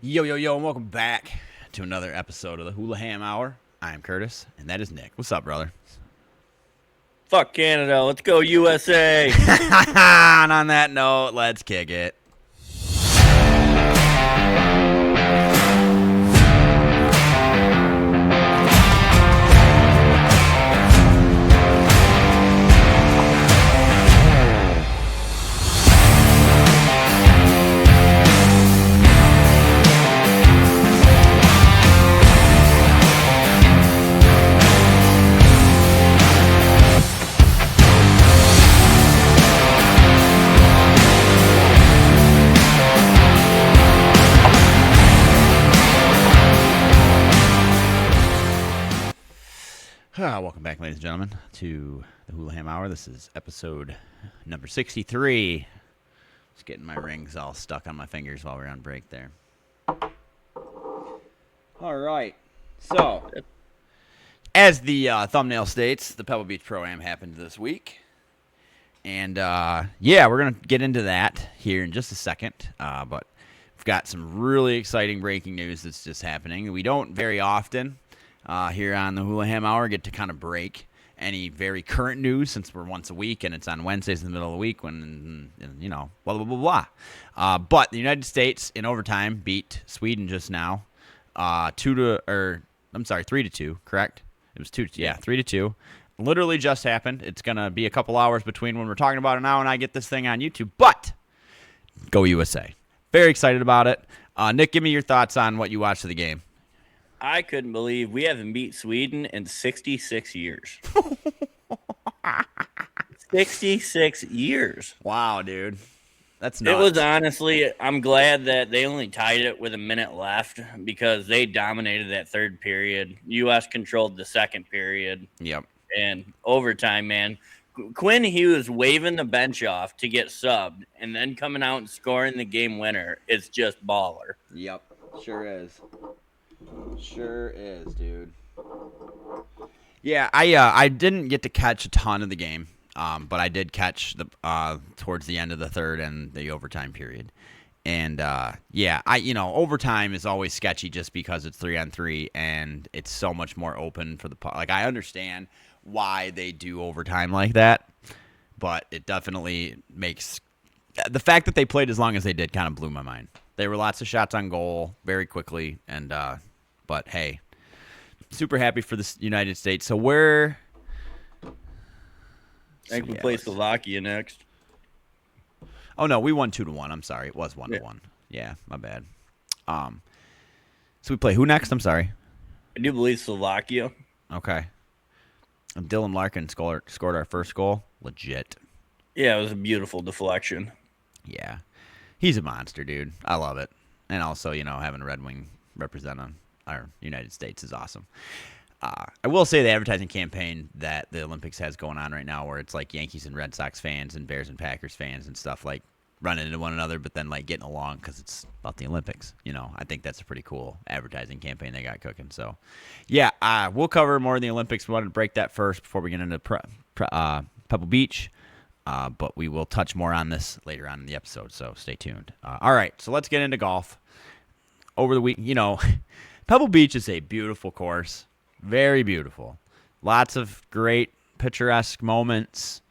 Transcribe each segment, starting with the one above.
Yo, yo, yo, and welcome back to another episode of the Hulaham Hour. I'm Kurtis, and that is Nick. What's up, brother? Fuck Canada. Let's go USA. And on that note, let's kick it. Welcome back, ladies and gentlemen, to the Hulaham Hour. This is episode number 63. Just getting my rings all stuck on my fingers while we're on break there. All right. So, as the thumbnail states, the Pebble Beach Pro-Am happened this week. And, we're going to get into that here in just a second. But we've got some really exciting breaking news that's just happening. We don't very often here on the Hulaham Hour get to kind of break any very current news since we're once a week and it's on Wednesdays in the middle of the week when, blah, blah, blah, blah. But the United States in overtime beat Sweden just now 3-2, correct? It was 3-2. Literally just happened. It's going to be a couple hours between when we're talking about it now and I get this thing on YouTube. But go USA. Very excited about it. Nick, give me your thoughts on what you watched of the game. I couldn't believe we haven't beat Sweden in 66 years. 66 years. Wow, dude. That's nuts. It was honestly, I'm glad that they only tied it with a minute left because they dominated that third period. U.S. controlled the second period. Yep. And overtime, man. Quinn, he was waving the bench off to get subbed and then coming out and scoring the game winner. It's just baller. Yep. Sure is. Sure is, dude. Yeah, I didn't get to catch a ton of the game, but I did catch the towards the end of the third and the overtime period. And overtime is always sketchy just because it's 3-on-3 and it's so much more open for the like. I understand why they do overtime like that, but it definitely makes the fact that they played as long as they did kind of blew my mind. There were lots of shots on goal very quickly, and but hey, super happy for the United States. So I think we play Slovakia next. Oh no, we won 2-1. I'm sorry, it was 1-1. Yeah, my bad. So we play who next? I'm sorry. I do believe Slovakia. Okay. And Dylan Larkin scored our first goal. Legit. Yeah, it was a beautiful deflection. Yeah. He's a monster, dude. I love it. And also, having a Red Wing represent our United States is awesome. I will say the advertising campaign that the Olympics has going on right now where it's like Yankees and Red Sox fans and Bears and Packers fans and stuff like running into one another but then like getting along because it's about the Olympics. I think that's a pretty cool advertising campaign they got cooking. So, yeah, we'll cover more of the Olympics. We wanted to break that first before we get into Pebble Beach. But we will touch more on this later on in the episode, so stay tuned. All right, so let's get into golf. Over the week, Pebble Beach is a beautiful course. Very beautiful. Lots of great picturesque moments.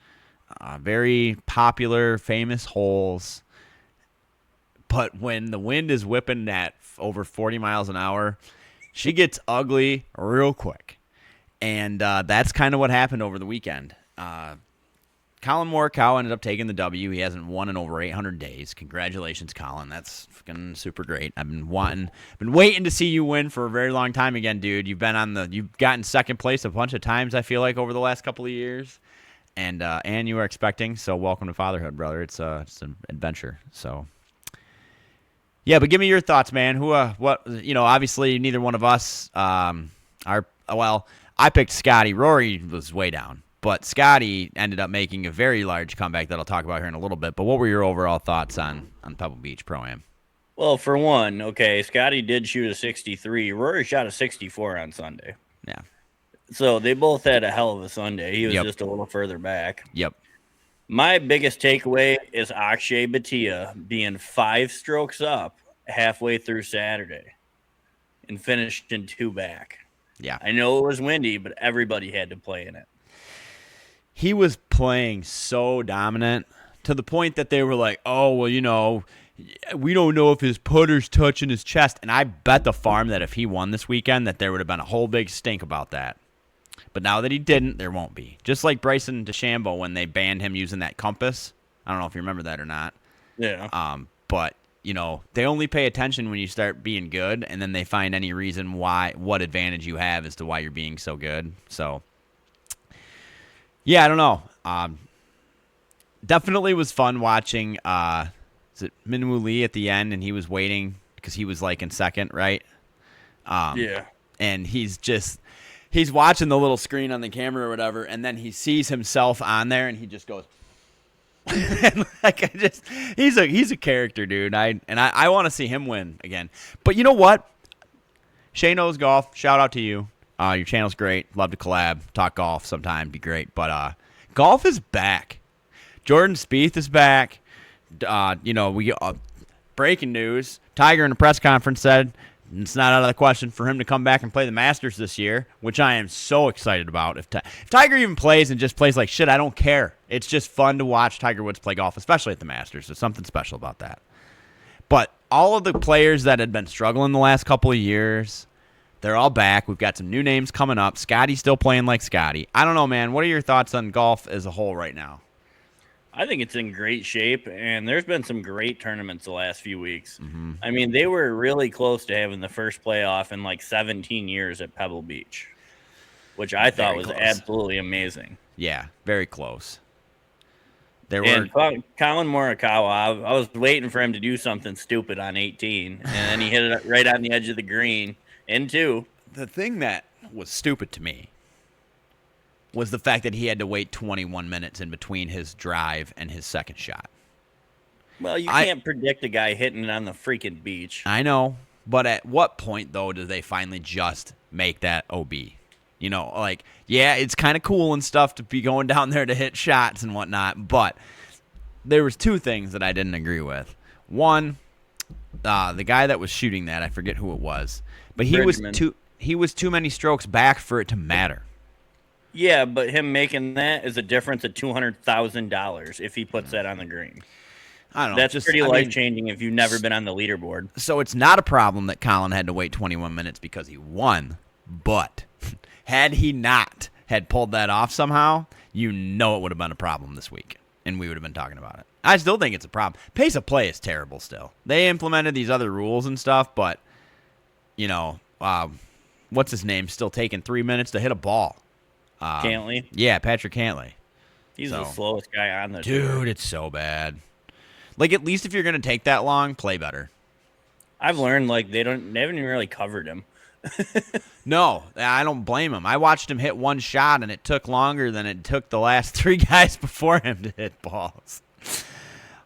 Very popular, famous holes. But when the wind is whipping at over 40 miles an hour, she gets ugly real quick. And that's kind of what happened over the weekend. Collin Morikawa ended up taking the W. He hasn't won in over 800 days. Congratulations, Collin. That's fucking super great. I've been waiting to see you win for a very long time again, dude. You've gotten second place a bunch of times, I feel like, over the last couple of years. And you are expecting, so welcome to fatherhood, brother. It's an adventure. So yeah, but give me your thoughts, man. Obviously neither one of us I picked Scotty. Rory was way down. But Scotty ended up making a very large comeback that I'll talk about here in a little bit. But what were your overall thoughts on Pebble Beach Pro-Am? Well, for one, okay, Scotty did shoot a 63. Rory shot a 64 on Sunday. Yeah. So they both had a hell of a Sunday. He was just a little further back. Yep. My biggest takeaway is Akshay Bhatia being 5 strokes up halfway through Saturday and finished in 2 back. Yeah. I know it was windy, but everybody had to play in it. He was playing so dominant to the point that they were like, oh, well, we don't know if his putter's touching his chest. And I bet the farm that if he won this weekend, that there would have been a whole big stink about that. But now that he didn't, there won't be. Just like Bryson DeChambeau when they banned him using that compass. I don't know if you remember that or not. Yeah. But, they only pay attention when you start being good, and then they find any reason what advantage you have as to why you're being so good. So, yeah, I don't know. Definitely was fun watching, is it Minwoo Lee at the end, and he was waiting because he was like in second, right? Yeah. And he's watching the little screen on the camera or whatever, and then he sees himself on there, and he just goes, and he's a character, dude. I want to see him win again. But you know what? Shay Knows Golf. Shout out to you. Your channel's great. Love to collab, talk golf sometime. Be great. But golf is back. Jordan Spieth is back. We breaking news. Tiger in a press conference said it's not out of the question for him to come back and play the Masters this year, which I am so excited about. If Tiger even plays and just plays like shit, I don't care. It's just fun to watch Tiger Woods play golf, especially at the Masters. There's something special about that. But all of the players that had been struggling the last couple of years, they're all back. We've got some new names coming up. Scotty's still playing like Scotty. I don't know, man. What are your thoughts on golf as a whole right now? I think it's in great shape, and there's been some great tournaments the last few weeks. Mm-hmm. I mean, they were really close to having the first playoff in like 17 years at Pebble Beach, which I thought was absolutely amazing. Yeah, very close. Collin Morikawa, I was waiting for him to do something stupid on 18, and then he hit it right on the edge of the green in 2. The thing that was stupid to me was the fact that he had to wait 21 minutes in between his drive and his second shot. Well, you can't predict a guy hitting it on the freaking beach. I know, but at what point, though, do they finally just make that OB? Yeah, it's kind of cool and stuff to be going down there to hit shots and whatnot, but there was 2 things that I didn't agree with. One, the guy that was shooting that, I forget who it was, but he was too many strokes back for it to matter. Yeah, but him making that is a difference of $200,000 if he puts that on the green. I don't know. That's pretty life-changing if you've never been on the leaderboard. So it's not a problem that Collin had to wait 21 minutes because he won, but had he not had pulled that off somehow, it would have been a problem this week, and we would have been talking about it. I still think it's a problem. Pace of play is terrible still. They implemented these other rules and stuff, but, what's his name? Still taking 3 minutes to hit a ball. Cantlay? Yeah, Patrick Cantlay. He's the slowest guy on the tour. tour. It's so bad. Like, at least if you're going to take that long, play better. I've learned, they haven't even really covered him. No, I don't blame him. I watched him hit one shot, and it took longer than it took the last 3 guys before him to hit balls.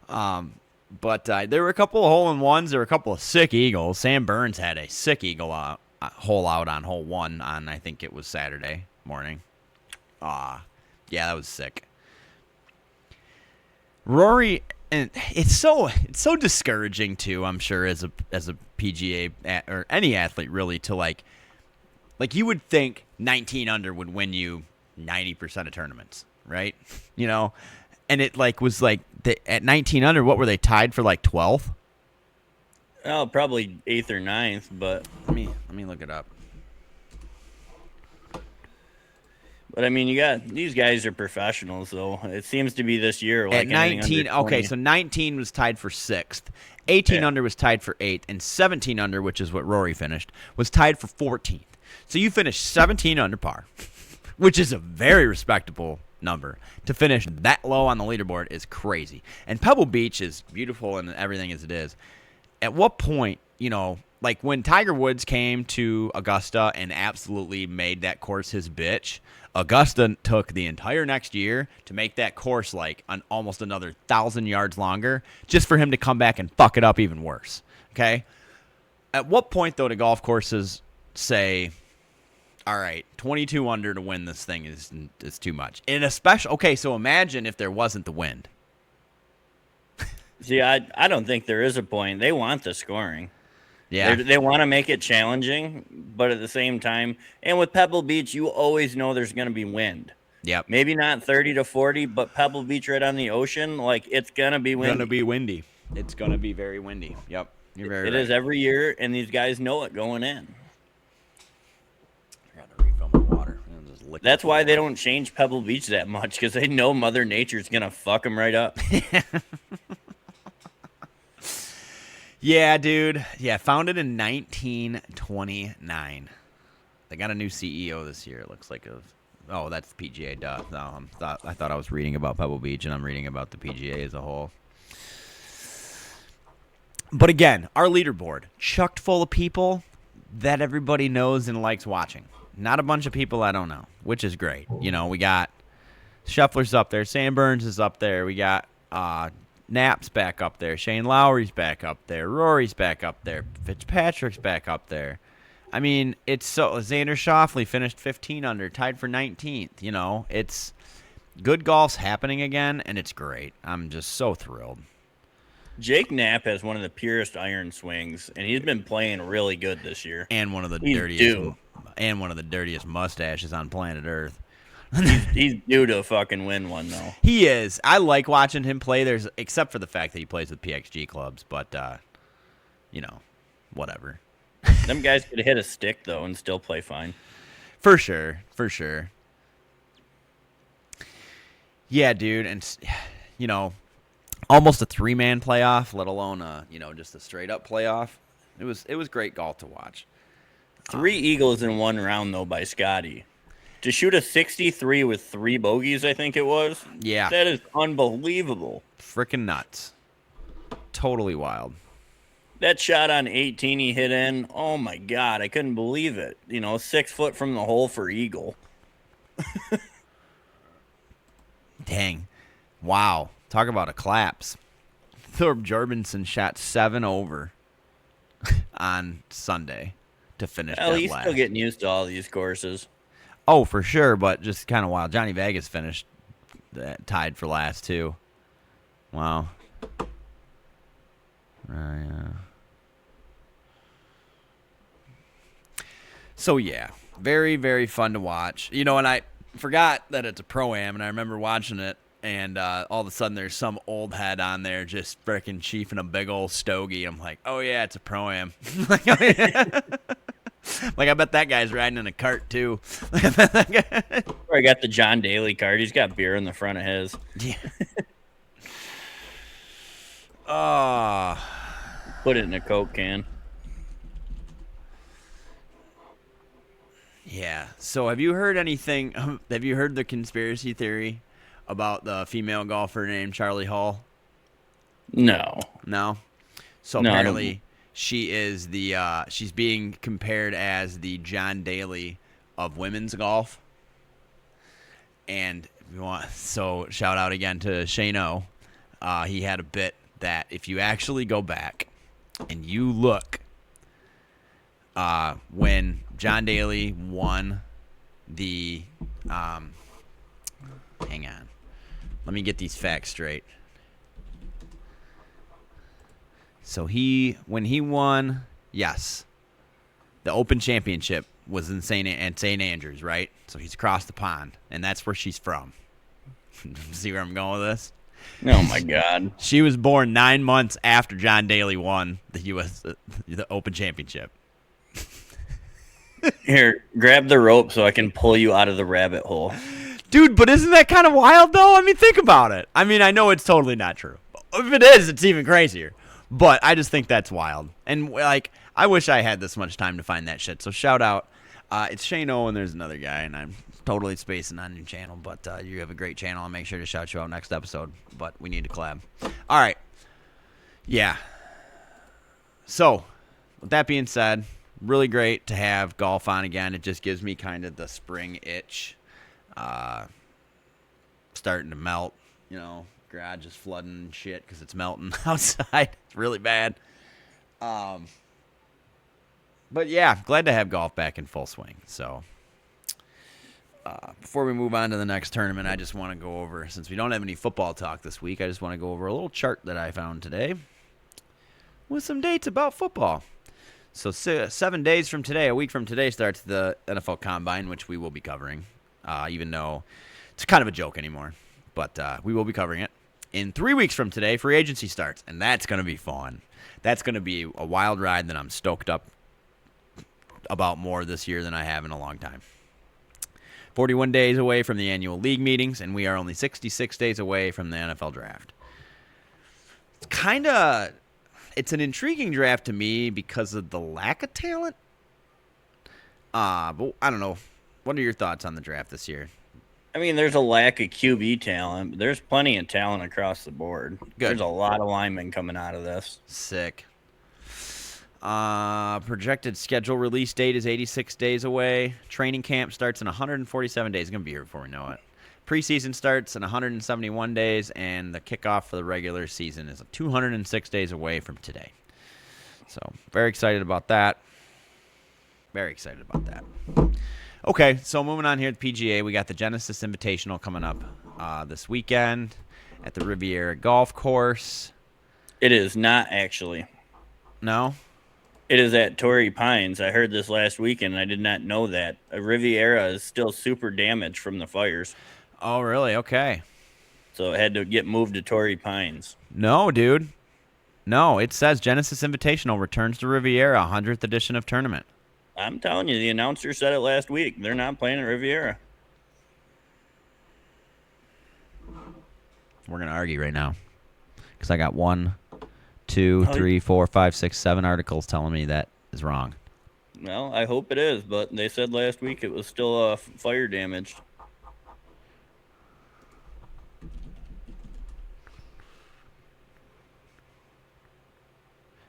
But there were a couple of hole-in-ones. There were a couple of sick eagles. Sam Burns had a sick eagle hole out on hole 1 on, I think it was Saturday morning. Yeah, that was sick. Rory, and it's so discouraging too, I'm sure, as a PGA or any athlete really, to like you would think 19 under would win you 90% of tournaments, right? And it was at 19 under, what were they tied for, 12th? Oh, probably 8th or 9th, but let me look it up. But I mean, these guys are professionals, though. It seems to be this year. At 19, okay, so 19 was tied for 6th, 18 under was tied for 8th, and 17 under, which is what Rory finished, was tied for 14th. So you finished 17 under par, which is a very respectable number. To finish that low on the leaderboard is crazy. And Pebble Beach is beautiful and everything as it is. At what point, when Tiger Woods came to Augusta and absolutely made that course his bitch, Augusta took the entire next year to make that course almost another 1,000 yards longer just for him to come back and fuck it up even worse. Okay? At what point, though, do golf courses say, all right, 22 under to win this thing is too much? And especially, okay, so imagine if there wasn't the wind. See, I don't think there is a point. They want the scoring. Yeah. They want to make it challenging, but at the same time, and with Pebble Beach, you always know there's going to be wind. Yep. Maybe not 30 to 40, but Pebble Beach right on the ocean, like it's going to be windy. It's going to be very windy. Yep. You're very right. It is every year, and these guys know it going in. I got to refill my water. That's why they don't change Pebble Beach that much, because they know Mother Nature's going to fuck them right up. Yeah, dude. Yeah, founded in 1929. They got a new CEO this year. It looks like oh, that's the PGA. Duh. No, I thought I was reading about Pebble Beach, and I'm reading about the PGA as a whole. But again, our leaderboard chucked full of people that everybody knows and likes watching. Not a bunch of people I don't know, which is great. You know, we got Scheffler's up there, Sam Burns is up there, we got Knapp's back up there. Shane Lowry's back up there. Rory's back up there. Fitzpatrick's back up there. I mean, it's so... Xander Schauffele finished 15 under, tied for 19th. You know, it's... Good golf's happening again, and it's great. I'm just so thrilled. Jake Knapp has one of the purest iron swings, and he's been playing really good this year. And one of the dirtiest mustaches on planet Earth. He's due to fucking win one, though. He is. I like watching him play. Except for the fact that he plays with PXG clubs, but you know, whatever. Them guys could hit a stick though and still play fine. For sure. Yeah, dude, and you know, almost a 3-man playoff, let alone just a straight up playoff. It was great golf to watch. 3 eagles in one round though by Scotty. To shoot a 63 with 3 bogeys, I think it was. Yeah. That is unbelievable. Freaking nuts. Totally wild. That shot on 18 he hit in, oh my God, I couldn't believe it. 6 foot from the hole for eagle. Dang. Wow. Talk about a collapse. Thorpe Jorgensen shot 7 over on Sunday to finish that he's last. Still getting used to all these courses. Oh, for sure, but just kind of wild. Johnny Vegas finished tied for last, too. Wow. So, yeah, very, very fun to watch. And I forgot that it's a Pro-Am, and I remember watching it, and all of a sudden there's some old head on there just freaking chiefing a big old stogie. I'm like, oh, yeah, it's a Pro-Am. Like, I bet that guy's riding in a cart, too. Or I got the John Daly cart. He's got beer in the front of his. Yeah. Put it in a Coke can. Yeah. So have you heard anything? Have you heard the conspiracy theory about the female golfer named Charlie Hall? No. So apparently she is she's being compared as the John Daly of women's golf. And so shout out again to Shane O. He had a bit that if you actually go back and you look when John Daly won the hang on. Let me get these facts straight. So when he won, yes, the Open Championship was in St. Andrews, right? So he's across the pond, and that's where she's from. See where I'm going with this? Oh my God! She was born 9 months after John Daly won the Open Championship. Here, grab the rope so I can pull you out of the rabbit hole. Dude, but isn't that kind of wild, though? I mean, think about it. I mean, I know it's totally not true. If it is, it's even crazier. But I just think that's wild. And, I wish I had this much time to find that shit. So shout out. It's Shane O, and there's another guy, and I'm totally spacing on your channel. But you have a great channel. I'll make sure to shout you out next episode. But we need to collab. All right. Yeah. So, with that being said, really great to have golf on again. It just gives me kind of the spring itch. Starting to melt, garage is flooding and shit because it's melting outside. It's really bad. But yeah, glad to have golf back in full swing. So, Before we move on to the next tournament, I just want to go over, since we don't have any football talk this week, I just want to go over a little chart that I found today with some dates about football. So 7 days from today, a week from today, starts the NFL Combine, which we will be covering, even though it's kind of a joke anymore. But we will be covering it. In 3 weeks from today, free agency starts, and that's going to be fun. That's going to be a wild ride that I'm stoked up about more this year than I have in a long time. 41 days away from the annual league meetings, and we are only 66 days away from the NFL draft. It's an intriguing draft to me because of the lack of talent. But I don't know. What are your thoughts on the draft this year? I mean, there's a lack of QB talent, but there's plenty of talent across the board. Good. There's a lot of linemen coming out of this. Sick. Projected schedule release date is 86 days away. Training camp starts in 147 days. It's going to be here before we know it. Preseason starts in 171 days, and the kickoff for the regular season is 206 days away from today. So, very excited about that. Very excited about that. Okay, so moving on here at the PGA, we got the Genesis Invitational coming up this weekend at the Riviera Golf Course. It is not, actually. No? It is at Torrey Pines. I heard this last weekend. I did not know that. Riviera is still super damaged from the fires. Oh, really? Okay. So it had to get moved to Torrey Pines. No, dude. No, it says Genesis Invitational returns to Riviera, 100th edition of tournament. I'm telling you, the announcer said it last week. They're not playing at Riviera. We're going to argue right now because I got 1, 2, 3, 4, 5, 6, 7 articles telling me that is wrong. Well, I hope it is, but they said last week it was still fire damaged.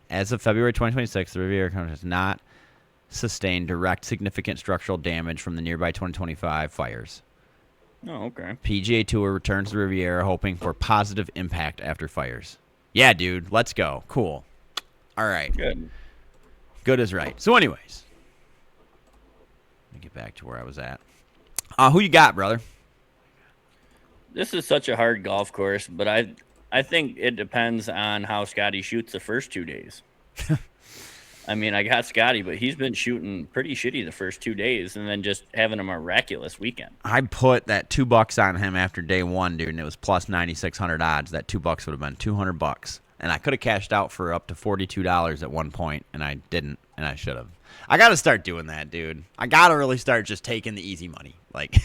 As of February 2026, the Riviera has not sustained direct significant structural damage from the nearby 2025 fires. Oh, okay. PGA Tour returns to Riviera hoping for positive impact after fires. Yeah, dude, let's go. Cool. All right. Good. Good is right. So anyways, let me get back to where I was at. Who you got, brother? This is such a hard golf course, but I think it depends on how Scotty shoots the first 2 days. I mean, I got Scotty, but he's been shooting pretty shitty the first 2 days and then just having a miraculous weekend. I put that $2 on him after day one, dude, and it was plus 9,600 odds. That $2 would have been $200. And I could have cashed out for up to $42 at one point, and I didn't, and I should have. I got to start doing that, dude. I got to really start just taking the easy money. Like,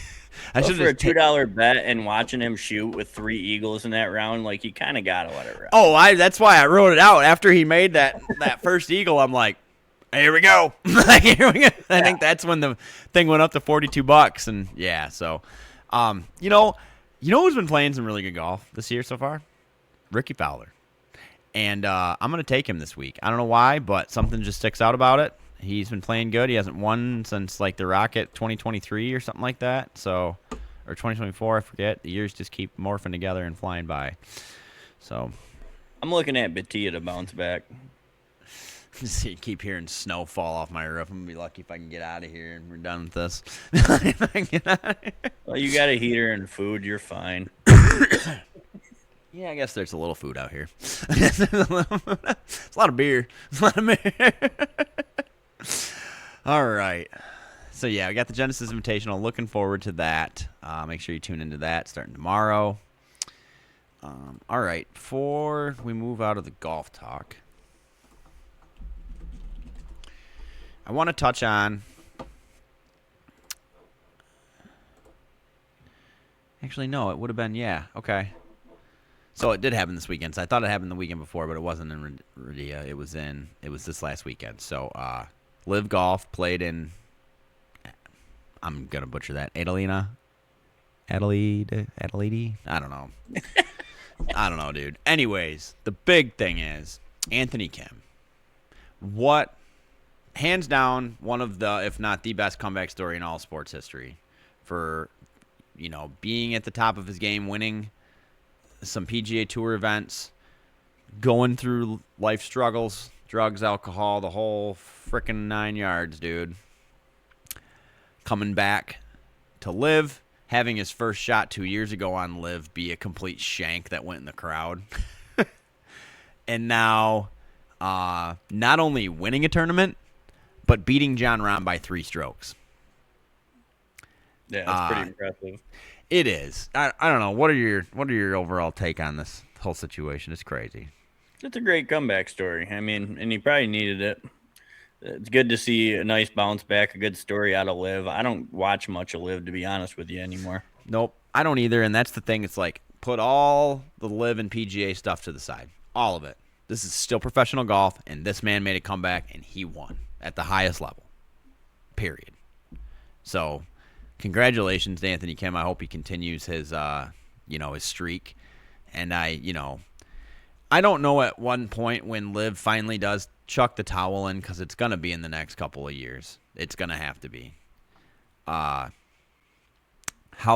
I should for a $2 bet and watching him shoot with 3 eagles in that round, like you kind of got to let it rip. Oh, that's why I wrote it out after he made that first eagle. I'm like, here we go. Here we go. I think that's when the thing went up to $42, and yeah. So, you know who's been playing some really good golf this year so far? Ricky Fowler, and I'm gonna take him this week. I don't know why, but something just sticks out about it. He's been playing good. He hasn't won since like the Rocket 2023 or something like that. So, or 2024, I forget. The years just keep morphing together and flying by. So, I'm looking at Batia to bounce back. Just keep hearing snow fall off my roof. I'm gonna be lucky if I can get out of here and we're done with this. Well, you got a heater and food. You're fine. Yeah, I guess there's a little food out here. It's a lot of beer. It's a lot of beer. All right. So, yeah, we got the Genesis Invitational. Looking forward to that. Make sure you tune into that starting tomorrow. All right. Before we move out of the golf talk, I want to touch on... Actually, no, it would have been, yeah. Okay. So it did happen this weekend. So I thought it happened the weekend before, but it wasn't in Radia. It was this last weekend. So Live Golf played in, I'm gonna butcher that, Adelaide. I don't know. I don't know, dude. Anyways, the big thing is Anthony Kim. What, hands down, one of the, if not the best comeback story in all sports history, for being at the top of his game, winning some PGA Tour events, going through life struggles, drugs, alcohol, the whole frickin' 9 yards, dude. Coming back to Liv, having his first shot 2 years ago on Liv be a complete shank that went in the crowd. And now not only winning a tournament, but beating John Rahm by 3 strokes. Yeah, that's pretty impressive. It is. I don't know. What are your overall take on this whole situation? It's crazy. It's a great comeback story. I mean, and he probably needed it. It's good to see a nice bounce back, a good story out of Liv. I don't watch much of Liv, to be honest with you, anymore. Nope, I don't either, and that's the thing. It's like, put all the Liv and PGA stuff to the side. All of it. This is still professional golf, and this man made a comeback, and he won at the highest level. Period. So, congratulations to Anthony Kim. I hope he continues his his streak. And I don't know at one point when Liv finally does chuck the towel in, because it's going to be in the next couple of years. It's going to have to be. How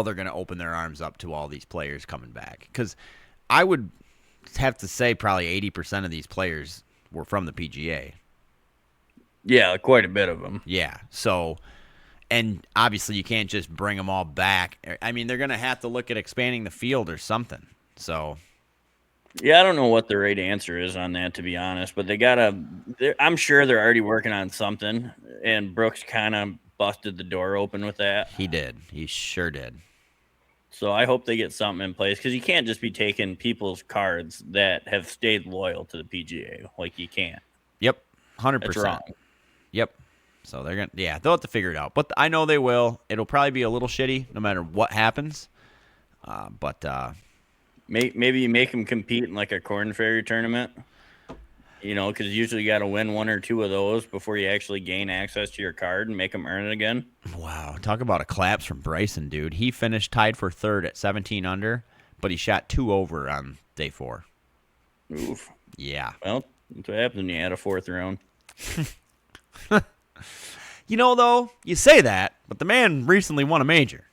they're going to open their arms up to all these players coming back. Because I would have to say probably 80% of these players were from the PGA. Yeah, quite a bit of them. Yeah, so, and obviously you can't just bring them all back. I mean, they're going to have to look at expanding the field or something. So, yeah, I don't know what the right answer is on that, to be honest, but I'm sure they're already working on something, and Brooks kind of busted the door open with that. He did. He sure did. So I hope they get something in place, because you can't just be taking people's cards that have stayed loyal to the PGA. Like, you can't. Yep, 100%. That's wrong. Yep. So they'll have to figure it out. But I know they will. It'll probably be a little shitty no matter what happens. Maybe you make them compete in like a Corn Ferry tournament. Because usually you got to win 1 or 2 of those before you actually gain access to your card and make them earn it again. Wow. Talk about a collapse from Bryson, dude. He finished tied for 3rd at 17 under, but he shot 2 over on day 4. Oof. Yeah. Well, that's what happens when you add a 4th round. Though, you say that, but the man recently won a major.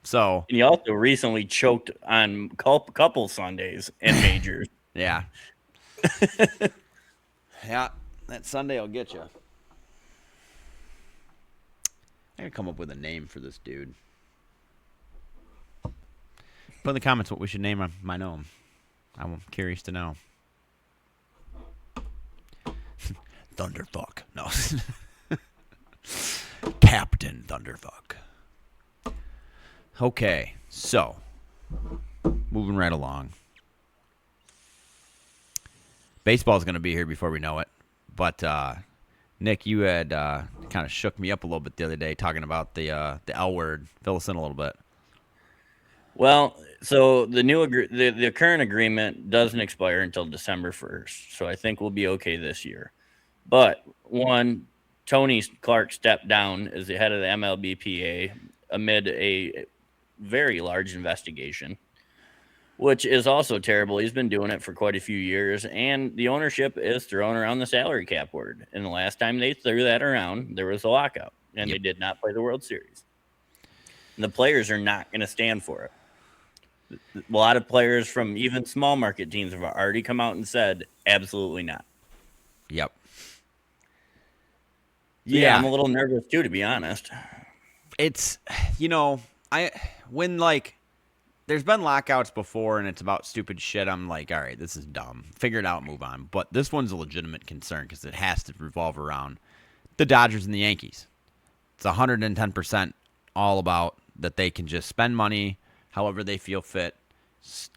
So. And he also recently choked on couple Sundays and majors. Yeah. Yeah, that Sunday will get you. I gotta come up with a name for this dude. Put in the comments what we should name my gnome. I'm curious to know. Thunderfuck. No. Captain Thunderfuck. Okay, so moving right along. Baseball's going to be here before we know it. But, Nick, you had kind of shook me up a little bit the other day talking about the L word. Fill us in a little bit. Well, so the current agreement doesn't expire until December 1st. So I think we'll be okay this year. But, one, Tony Clark stepped down as the head of the MLBPA amid a very large investigation, which is also terrible. He's been doing it for quite a few years, and the ownership is throwing around the salary cap word. And the last time they threw that around, there was a lockout, and They did not play the World Series. And the players are not going to stand for it. A lot of players from even small market teams have already come out and said, absolutely not. Yep. Yeah, I'm a little nervous too, to be honest. It's, there's been lockouts before, and it's about stupid shit. I'm like, all right, this is dumb. Figure it out, move on. But this one's a legitimate concern because it has to revolve around the Dodgers and the Yankees. It's 110% all about that they can just spend money however they feel fit,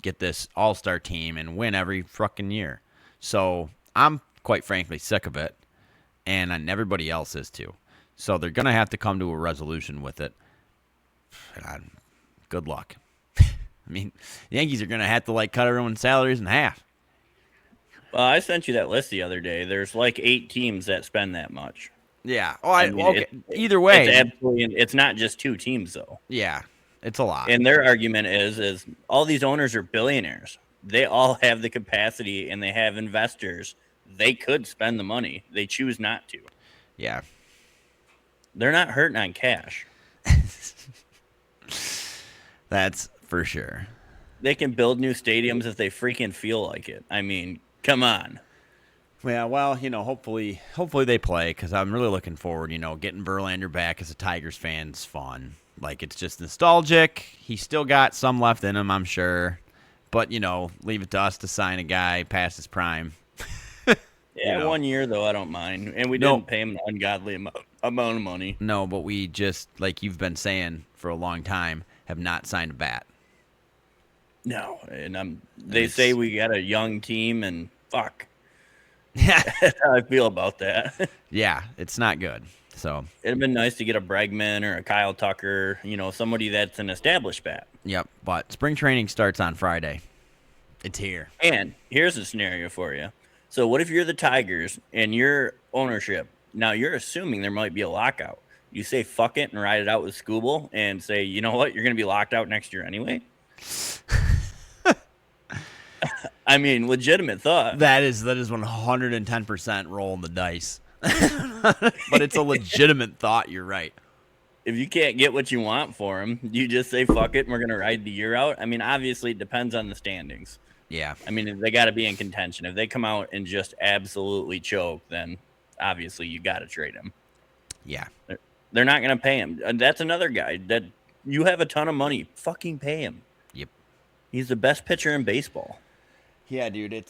get this all-star team, and win every fucking year. So I'm quite frankly sick of it, and everybody else is too. So they're going to have to come to a resolution with it. Good luck. I mean, the Yankees are going to have to, cut everyone's salaries in half. Well, I sent you that list the other day. There's 8 teams that spend that much. Yeah. Oh, okay. Either way. It's not just 2 teams, though. Yeah. It's a lot. And their argument is all these owners are billionaires. They all have the capacity, and they have investors. They could spend the money. They choose not to. Yeah. They're not hurting on cash. That's for sure. They can build new stadiums if they freaking feel like it. I mean, come on. Yeah, well, hopefully they play, because I'm really looking forward, getting Verlander back as a Tigers fan is fun. Like, it's just nostalgic. He's still got some left in him, I'm sure. But, leave it to us to sign a guy past his prime. Yeah, 1 year, though, I don't mind. And we didn't pay him an ungodly amount of money. No, but we just, like you've been saying for a long time, have not signed a bat. No, and they say we got a young team, and fuck. Yeah. That's how I feel about that. Yeah, it's not good. So it'd have been nice to get a Bregman or a Kyle Tucker, somebody that's an established bat. Yep, but spring training starts on Friday. It's here. And here's a scenario for you. So what if you're the Tigers and your ownership, now you're assuming there might be a lockout. You say fuck it and ride it out with Scooble and say, you know what, you're going to be locked out next year anyway? I mean, legitimate thought. That is 110% rolling the dice. But it's a legitimate thought. You're right. If you can't get what you want for him, you just say fuck it and we're going to ride the year out. I mean, obviously it depends on the standings. Yeah. I mean, they got to be in contention. If they come out and just absolutely choke, then obviously you got to trade him. Yeah. They're not going to pay him. And that's another guy that you have a ton of money. Fucking pay him. Yep. He's the best pitcher in baseball. Yeah, dude.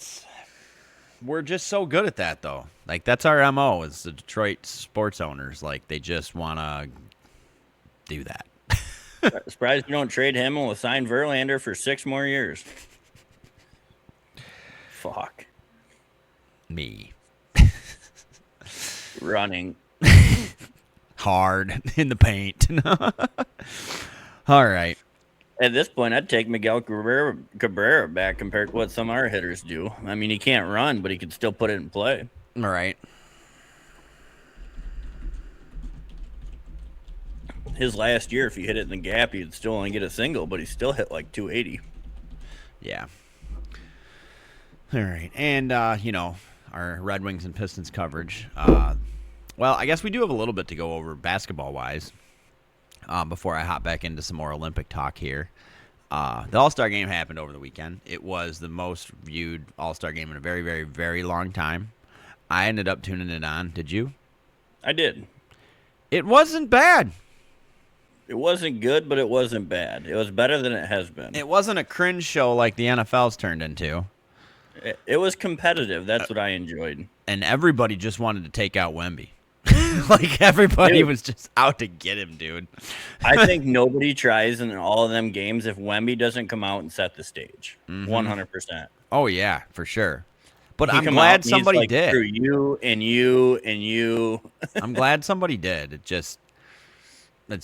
We're just so good at that, though. Like, that's our MO is the Detroit sports owners. Like, they just want to do that. Surprised you don't trade him and we'll sign Verlander for 6 more years. Fuck. Me. Running. Hard in the paint. All right. At this point, I'd take Miguel Cabrera back compared to what some of our hitters do. I mean, he can't run, but he can still put it in play. All right. His last year, if he hit it in the gap, he'd still only get a single, but he still hit like 280. Yeah. All right. And, our Red Wings and Pistons coverage. Well, I guess we do have a little bit to go over basketball-wise before I hop back into some more Olympic talk here. The All-Star Game happened over the weekend. It was the most viewed All-Star Game in a very, very, very long time. I ended up tuning it on. Did you? I did. It wasn't bad. It wasn't good, but it wasn't bad. It was better than it has been. It wasn't a cringe show like the NFL's turned into. It was competitive. That's what I enjoyed. And everybody just wanted to take out Wemby. Like, everybody was just out to get him, dude. I think nobody tries in all of them games if Wemby doesn't come out and set the stage. 100%. Oh, yeah, for sure. But I'm glad somebody did. Through you and you and you. I'm glad somebody did. It's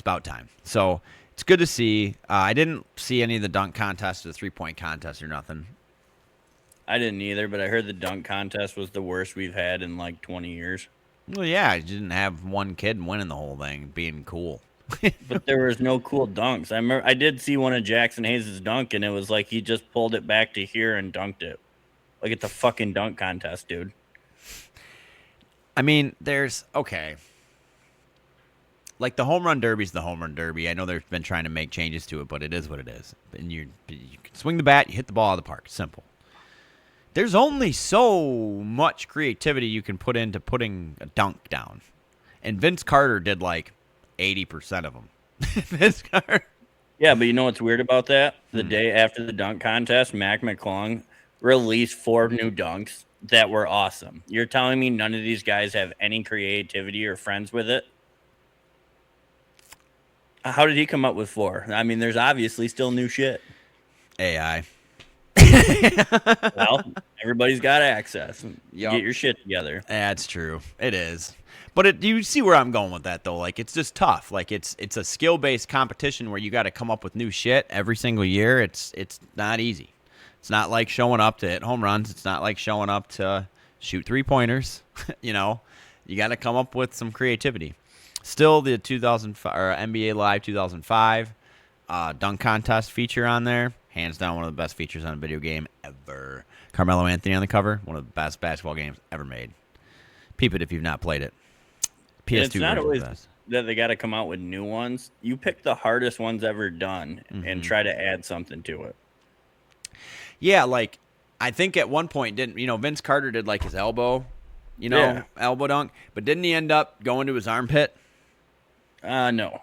about time. So it's good to see. I didn't see any of the dunk contest or the three-point contest or nothing. I didn't either, but I heard the dunk contest was the worst we've had in like 20 years. Well, yeah, you didn't have one kid winning the whole thing, being cool. But there was no cool dunks. I remember I did see one of Jackson Hayes' dunk, and it was like he just pulled it back to here and dunked it. Like it's a fucking dunk contest, dude. I mean, okay. Like the home run derby's the home run derby. I know they've been trying to make changes to it, but it is what it is. And you can swing the bat, you hit the ball out of the park. Simple. There's only so much creativity you can put into putting a dunk down. And Vince Carter did like 80% of them. Vince Carter. Yeah, but you know what's weird about that? The day after the dunk contest, Mac McClung released 4 new dunks that were awesome. You're telling me none of these guys have any creativity or friends with it? How did he come up with 4? I mean, there's obviously still new shit. AI. Well, everybody's got access. Yep. Get your shit together. That's true. It is. But you see where I'm going with that, though. Like, it's just tough. Like, it's a skill-based competition where you got to come up with new shit every single year. It's not easy. It's not like showing up to hit home runs. It's not like showing up to shoot three-pointers. You got to come up with some creativity. Still, the 2005 or NBA Live 2005 dunk contest feature on there. Hands down, one of the best features on a video game ever. Carmelo Anthony on the cover. One of the best basketball games ever made. Peep it if you've not played it. PS2 it's not always the best. That they got to come out with new ones. You pick the hardest ones ever done and try to add something to it. Yeah, like, I think at one point, Vince Carter did like his elbow, elbow dunk. But didn't he end up going to his armpit? No.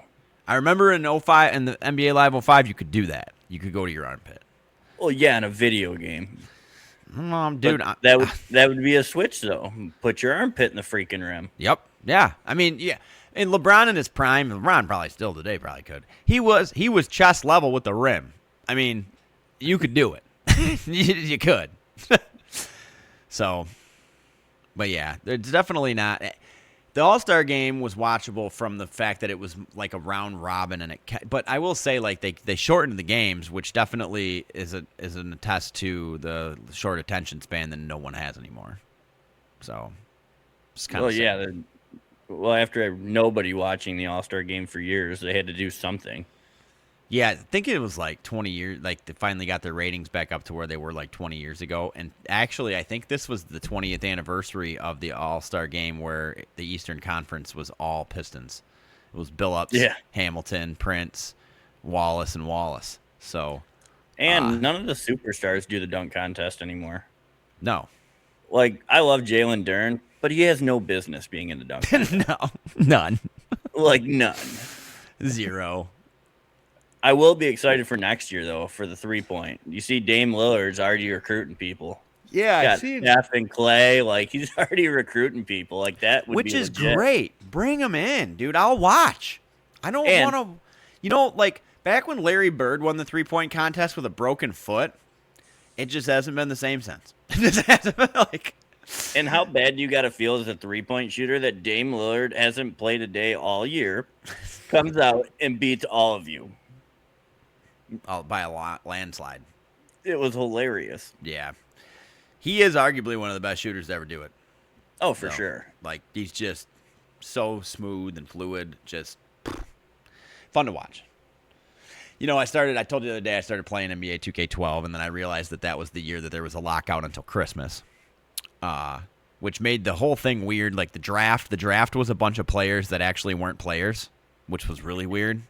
I remember in '05 in the NBA Live '05, you could do that. You could go to your armpit. Well, yeah, in a video game. Dude, that would be a switch though. Put your armpit in the freaking rim. Yep. Yeah. I mean, yeah. And LeBron in his prime, LeBron probably still today probably could. He was chest level with the rim. I mean, you could do it. you could. So, but yeah, it's definitely not. The All-Star game was watchable from the fact that it was like a round robin, and but I will say, like, they shortened the games, which definitely is an attest to the short attention span that no one has anymore. So, it's kind of yeah. Well, after nobody watching the All-Star game for years, they had to do something. Yeah, I think it was like 20 years. Like, they finally got their ratings back up to where they were like 20 years ago. And actually, I think this was the 20th anniversary of the All-Star game where the Eastern Conference was all Pistons. It was Billups, Hamilton, Prince, Wallace, and Wallace. So, and none of the superstars do the dunk contest anymore. No. Like, I love Jalen Duren, but he has no business being in the dunk contest. No, none. Like, none. Zero. I will be excited for next year, though, for the 3-point. You see Dame Lillard's already recruiting people. Yeah, I see. Steph and Clay, like, he's already recruiting people. Like, that would Which be is legit. Great. Bring them in, dude. I'll watch. I don't want to, like, back when Larry Bird won the 3-point contest with a broken foot, it just hasn't been the same since. It just hasn't been, like... And how bad you got to feel as a 3-point shooter that Dame Lillard hasn't played a day all year, comes out and beats all of you. By a landslide. It was hilarious. Yeah. He is arguably one of the best shooters to ever do it. Oh, for sure. Like, he's just so smooth and fluid. Just fun to watch. You know, I told you the other day I started playing NBA 2K12, and then I realized that was the year that there was a lockout until Christmas, which made the whole thing weird. Like, the draft was a bunch of players that actually weren't players, which was really weird.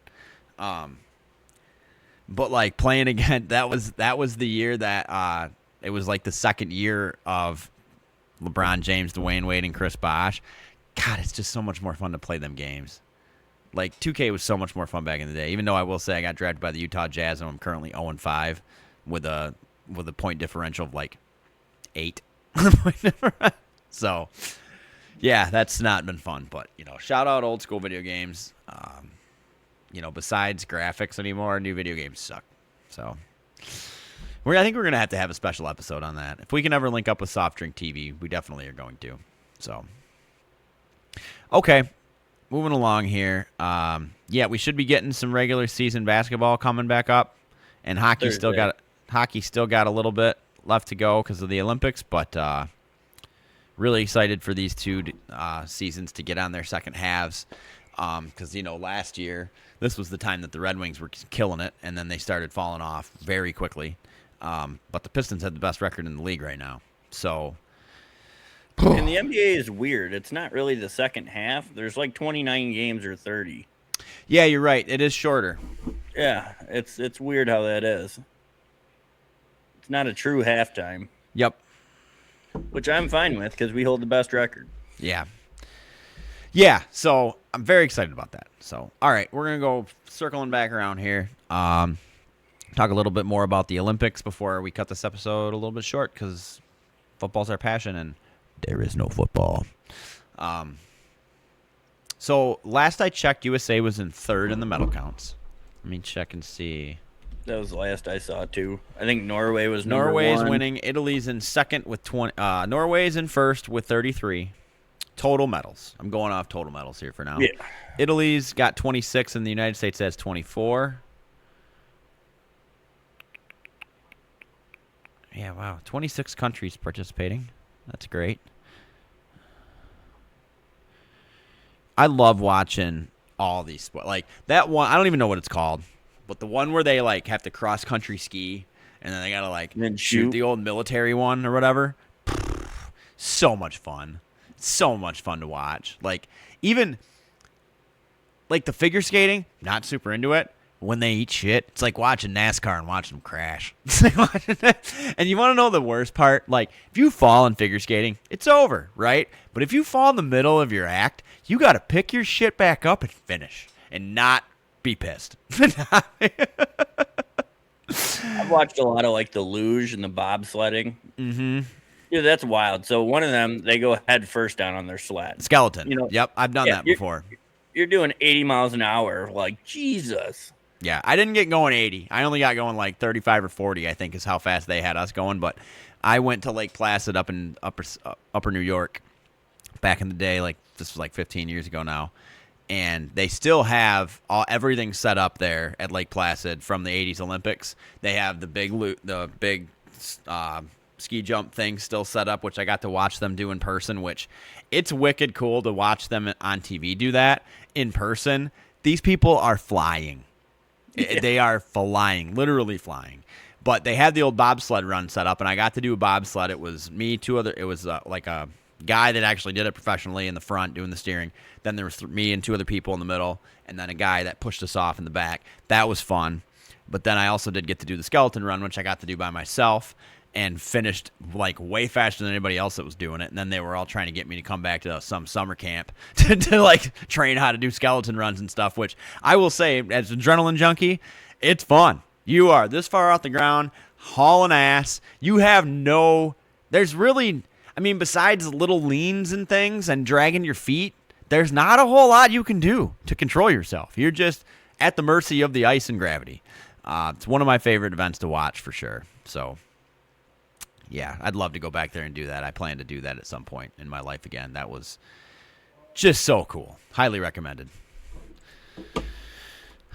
But, like, playing again, that was the year that it was, like, the second year of LeBron James, Dwayne Wade, and Chris Bosh. God, it's just so much more fun to play them games. Like, 2K was so much more fun back in the day. Even though I will say I got drafted by the Utah Jazz, and I'm currently 0-5 with a point differential of, like, 8. So, yeah, that's not been fun. But, shout out old school video games. Besides graphics anymore, new video games suck. So, I think we're going to have a special episode on that. If we can ever link up with Soft Drink TV, we definitely are going to. So, okay, moving along here. We should be getting some regular season basketball coming back up, and hockey still got a little bit left to go because of the Olympics, but really excited for these two seasons to get on their second halves. Because, last year, this was the time that the Red Wings were killing it, and then they started falling off very quickly. But the Pistons have the best record in the league right now. So, and the NBA is weird. It's not really the second half. There's like 29 games or 30. Yeah, you're right. It is shorter. Yeah, it's weird how that is. It's not a true halftime. Yep. Which I'm fine with because we hold the best record. Yeah. Yeah, so I'm very excited about that. So, all right, we're going to go circling back around here. Talk a little bit more about the Olympics before we cut this episode a little bit short because football's our passion and there is no football. So, last I checked, USA was in third in the medal counts. Let me check and see. That was the last I saw, too. I think Norway was Norway's number 1. Winning. Italy's in second with 20. Norway's in first with 33. Total medals. I'm going off total medals here for now. Yeah. Italy's got 26 and the United States has 24. Yeah, wow. 26 countries participating. That's great. I love watching all these sports. Like that one, I don't even know what it's called, but the one where they like have to cross country ski and then they got to like shoot the old military one or whatever. So much fun. So much fun to watch. Like, even, like, the figure skating, not super into it. When they eat shit, it's like watching NASCAR and watching them crash. And you want to know the worst part? Like, if you fall in figure skating, it's over, right? But if you fall in the middle of your act, you got to pick your shit back up and finish and not be pissed. I've watched a lot of like the luge and the bobsledding. Mm-hmm. Dude, that's wild. So one of them, they go head first down on their sled. Skeleton. You know, Yep, I've done that before. You're doing 80 miles an hour. Like, Jesus. Yeah, I didn't get going 80. I only got going like 35 or 40, I think, is how fast they had us going. But I went to Lake Placid up in upper New York back in the day. Like, this was like 15 years ago now. And they still have everything set up there at Lake Placid from the 80s Olympics. They have the big ski jump thing still set up, which I got to watch them do in person, which it's wicked cool to watch them on TV do that in person. These people are flying. Yeah. They are flying, literally flying. But they had the old bobsled run set up, and I got to do a bobsled. It was me, it was like a guy that actually did it professionally in the front doing the steering. Then there was me and two other people in the middle, and then a guy that pushed us off in the back. That was fun. But then I also did get to do the skeleton run, which I got to do by myself, and finished like way faster than anybody else that was doing it. And then they were all trying to get me to come back to some summer camp to like train how to do skeleton runs and stuff, which I will say, as an adrenaline junkie, it's fun. You are this far off the ground, hauling ass. You have there's really, I mean, besides little leans and things and dragging your feet, there's not a whole lot you can do to control yourself. You're just at the mercy of the ice and gravity. It's one of my favorite events to watch for sure. So, yeah, I'd love to go back there and do that. I plan to do that at some point in my life again. That was just so cool. Highly recommended.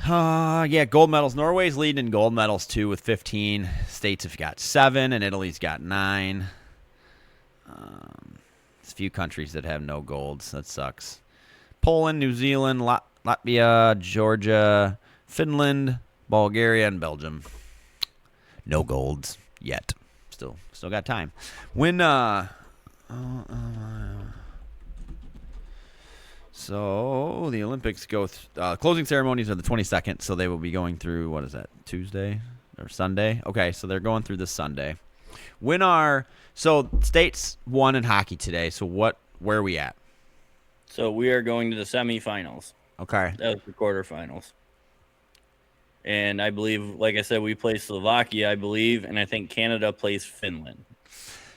Yeah, gold medals. Norway's leading in gold medals, too, with 15. States have got 7, and Italy's got 9. There's a few countries that have no golds. That sucks. Poland, New Zealand, Latvia, Georgia, Finland, Bulgaria, and Belgium. No golds yet. Still got time. When so the Olympics go closing ceremonies are the 22nd, so they will be going through, what is that, Tuesday or Sunday? Okay, so they're going through this Sunday. So states won in hockey today. So where are we at? So we are going to the semifinals. Okay. That was the quarterfinals. And I believe, like I said, we play Slovakia, I believe, and I think Canada plays Finland.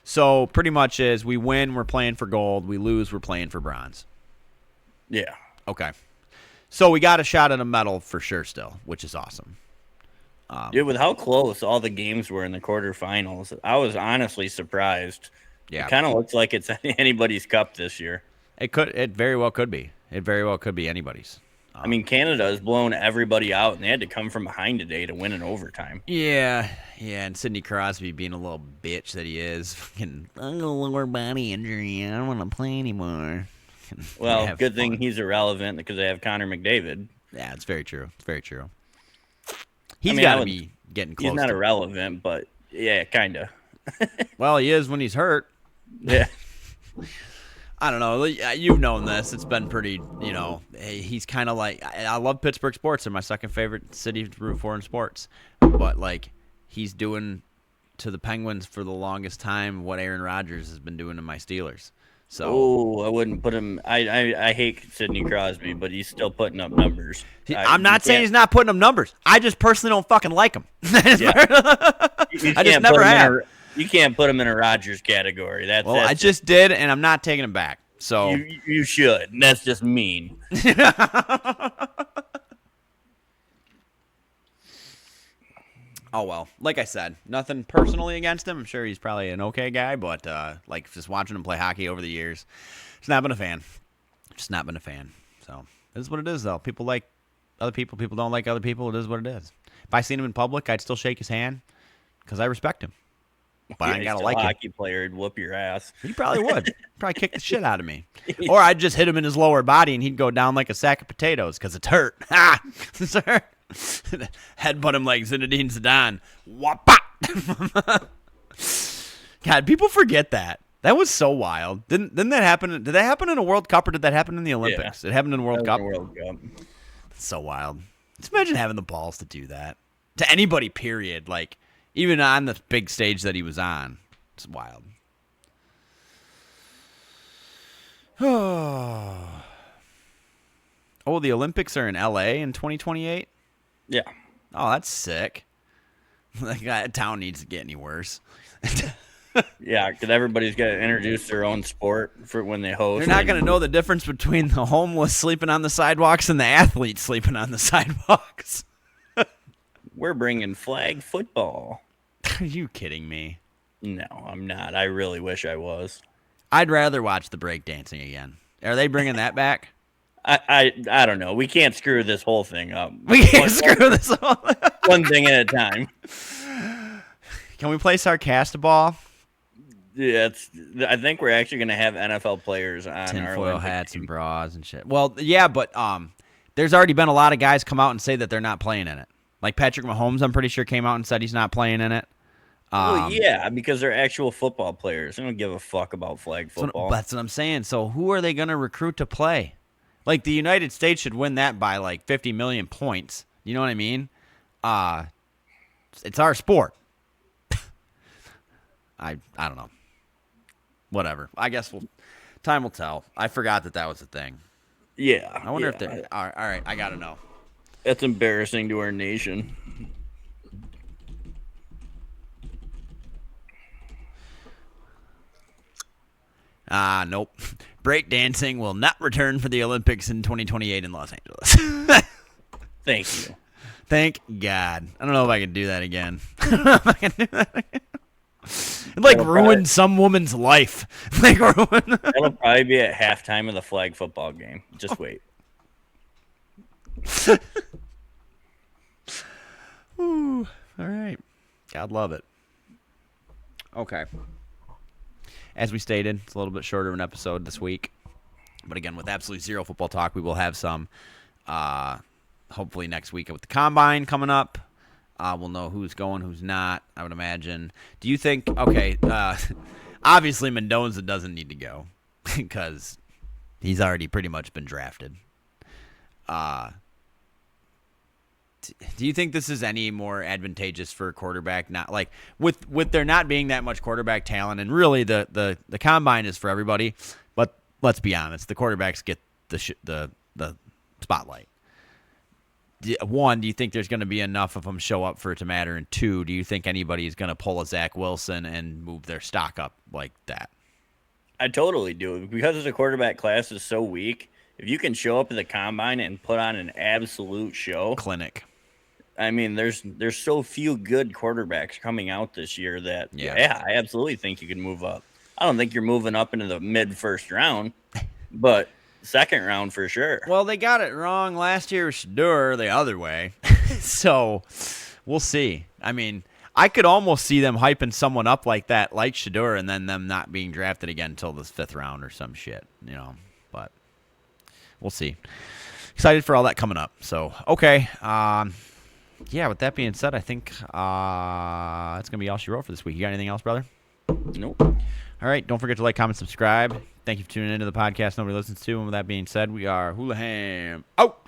So pretty much is we win, we're playing for gold. We lose, we're playing for bronze. Yeah. Okay. So we got a shot at a medal for sure still, which is awesome. Dude, with how close all the games were in the quarterfinals, I was honestly surprised. Yeah. It kind of looks like it's anybody's cup this year. It very well could be. It very well could be anybody's. I mean, Canada has blown everybody out, and they had to come from behind today to win in overtime. Yeah, and Sidney Crosby being a little bitch that he is. Fucking, I got a lower body injury. I don't want to play anymore. Well, good thing he's irrelevant because they have Connor McDavid. Yeah, it's very true. It's very true. He's got to be getting close. He's not irrelevant, but yeah, kind of. Well, he is when he's hurt. Yeah. I don't know. You've known this. It's been pretty, he's kind of like, I love Pittsburgh sports. They're my second favorite city to root for in sports. But, like, he's doing to the Penguins for the longest time what Aaron Rodgers has been doing to my Steelers. So, I wouldn't put him. I hate Sidney Crosby, but he's still putting up numbers. I'm not saying he's not putting up numbers. I just personally don't fucking like him. I just never have. You can't put him in a Rodgers category. I just did, and I'm not taking him back. So you should. That's just mean. Oh, well. Like I said, nothing personally against him. I'm sure he's probably an okay guy, but just watching him play hockey over the years, just not been a fan. Just not been a fan. So it is what it is, though. People like other people. People don't like other people. It is what it is. If I seen him in public, I'd still shake his hand because I respect him. But I ain't gotta like him. A hockey player would whoop your ass. He probably would. Probably kick the shit out of me. Or I'd just hit him in his lower body and he'd go down like a sack of potatoes because it's hurt. Ha! It's hurt. Headbutt him like Zinedine Zidane. Whop! God, people forget that. That was so wild. Didn't that happen? Did that happen in a World Cup or did that happen in the Olympics? Yeah. It happened in a World Cup? World Cup. It's so wild. Just imagine having the balls to do that. To anybody, period. Like, even on the big stage that he was on. It's wild. Oh, Oh, the Olympics are in L.A. in 2028? Yeah. Oh, that's sick. That town needs to get any worse. Yeah, because everybody's got to introduce their own sport for when they host. They're not going to know the difference between the homeless sleeping on the sidewalks and the athletes sleeping on the sidewalks. We're bringing flag football. Are you kidding me? No, I'm not. I really wish I was. I'd rather watch the breakdancing again. Are they bringing that back? I don't know. We can't screw this whole thing up. We can't screw this up. One thing at a time. Can we play Sarcastaball? Yeah, I think we're actually going to have NFL players on our tinfoil Olympic hats team. and bras and shit. Well, yeah, but there's already been a lot of guys come out and say that they're not playing in it. Like Patrick Mahomes, I'm pretty sure came out and said he's not playing in it. Well, yeah, because they're actual football players. They don't give a fuck about flag football. That's what I'm saying. So who are they going to recruit to play? Like the United States should win that by like 50 million points. You know what I mean? It's our sport. I don't know. Whatever. I guess time will tell. I forgot that was a thing. Yeah. I wonder if they're all right. I gotta know. That's embarrassing to our nation. Nope. Breakdancing will not return for the Olympics in 2028 in Los Angeles. Thank you. Thank God. I don't know if I can do that again. I don't know if I can do that again. It like ruined some woman's life. That'll probably be at halftime of the flag football game. Just wait. Ooh, all right. God love it. Okay. As we stated, it's a little bit shorter of an episode this week. But again, with absolutely zero football talk, we will have some hopefully next week with the Combine coming up. We'll know who's going, who's not, I would imagine. Do you think, obviously Mendoza doesn't need to go because he's already pretty much been drafted. Do you think this is any more advantageous for a quarterback? Not like with there not being that much quarterback talent, and really the Combine is for everybody, but let's be honest, the quarterbacks get the spotlight. One, do you think there's going to be enough of them show up for it to matter? And two, do you think anybody is going to pull a Zach Wilson and move their stock up like that? I totally do. Because the quarterback class is so weak, if you can show up at the Combine and put on an absolute show. Clinic. I mean, there's so few good quarterbacks coming out this year that, yeah, I absolutely think you can move up. I don't think you're moving up into the mid-first round, but second round for sure. Well, they got it wrong last year with Shedeur the other way. So we'll see. I mean, I could almost see them hyping someone up like that, like Shedeur, and then them not being drafted again until the 5th round or some shit, but we'll see. Excited for all that coming up. So, okay. Yeah, with that being said, I think it's going to be all she wrote for this week. You got anything else, brother? Nope. All right. Don't forget to like, comment, subscribe. Thank you for tuning into the podcast nobody listens to. And with that being said, we are Hulaham out.